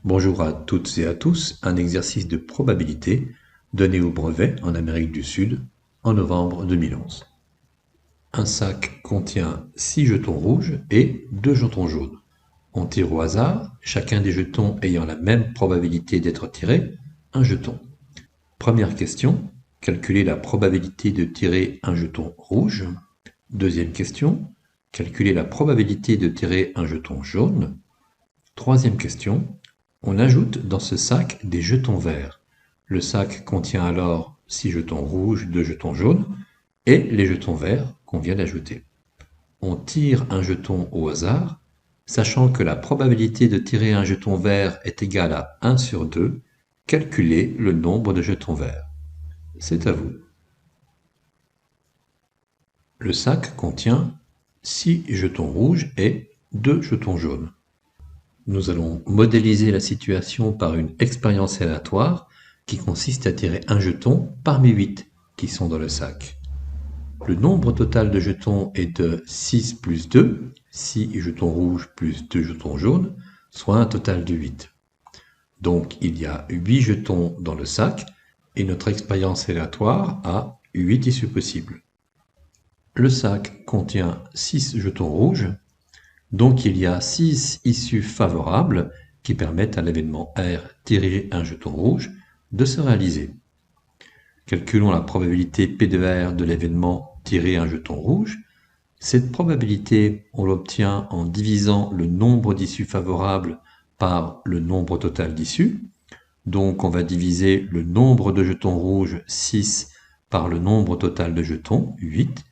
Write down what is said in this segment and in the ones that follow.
Bonjour à toutes et à tous, un exercice de probabilité donné au brevet en Amérique du Sud en novembre 2011. Un sac contient 6 jetons rouges et 2 jetons jaunes. On tire au hasard, chacun des jetons ayant la même probabilité d'être tiré, un jeton. Première question, calculer la probabilité de tirer un jeton rouge. Deuxième question, calculer la probabilité de tirer un jeton jaune. Troisième question, on ajoute dans ce sac des jetons verts. Le sac contient alors 6 jetons rouges, 2 jetons jaunes et les jetons verts qu'on vient d'ajouter. On tire un jeton au hasard, sachant que la probabilité de tirer un jeton vert est égale à 1 sur 2, calculez le nombre de jetons verts. C'est à vous. Le sac contient 6 jetons rouges et 2 jetons jaunes. Nous allons modéliser la situation par une expérience aléatoire qui consiste à tirer un jeton parmi 8 qui sont dans le sac. Le nombre total de jetons est de 6 plus 2, 6 jetons rouges plus 2 jetons jaunes, soit un total de 8. Donc il y a 8 jetons dans le sac et notre expérience aléatoire a 8 issues possibles. Le sac contient 6 jetons rouges. Donc il y a 6 issues favorables qui permettent à l'événement R tirer un jeton rouge de se réaliser. Calculons la probabilité P de R de l'événement tirer un jeton rouge. Cette probabilité, on l'obtient en divisant le nombre d'issues favorables par le nombre total d'issues. Donc on va diviser le nombre de jetons rouges, 6, par le nombre total de jetons, 8,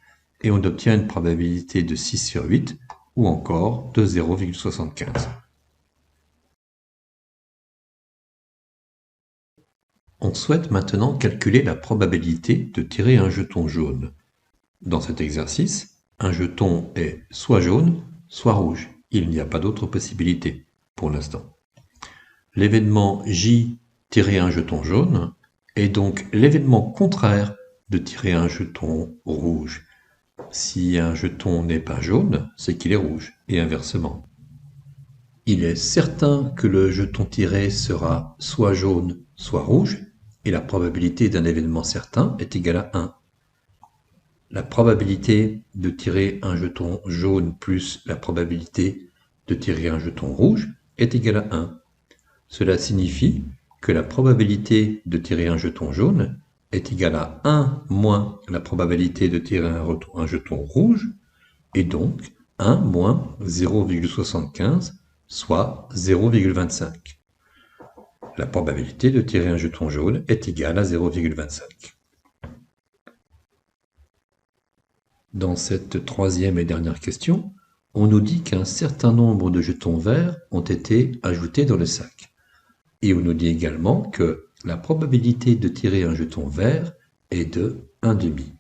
et on obtient une probabilité de 6 sur 8, ou encore de 0,75. On souhaite maintenant calculer la probabilité de tirer un jeton jaune. Dans cet exercice, un jeton est soit jaune, soit rouge. Il n'y a pas d'autre possibilité pour l'instant. L'événement J tirer un jeton jaune est donc l'événement contraire de tirer un jeton rouge. Si un jeton n'est pas jaune, c'est qu'il est rouge, et inversement. Il est certain que le jeton tiré sera soit jaune, soit rouge, et la probabilité d'un événement certain est égale à 1. La probabilité de tirer un jeton jaune plus la probabilité de tirer un jeton rouge est égale à 1. Cela signifie que la probabilité de tirer un jeton jaune est égale à 1 moins la probabilité de tirer un jeton rouge, et donc 1 moins 0,75, soit 0,25. La probabilité de tirer un jeton jaune est égale à 0,25. Dans cette troisième et dernière question, on nous dit qu'un certain nombre de jetons verts ont été ajoutés dans le sac. Et on nous dit également que la probabilité de tirer un jeton vert est de 1,5.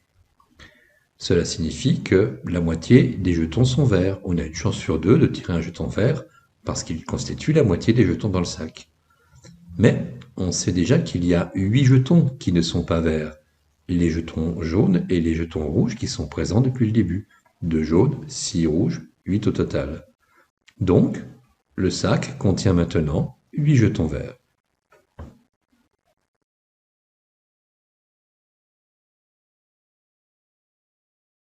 Cela signifie que la moitié des jetons sont verts. On a une chance sur 2 de tirer un jeton vert parce qu'il constitue la moitié des jetons dans le sac. Mais on sait déjà qu'il y a 8 jetons qui ne sont pas verts. Les jetons jaunes et les jetons rouges qui sont présents depuis le début. 2 jaunes, 6 rouges, 8 au total. Donc, le sac contient maintenant 8 jetons verts.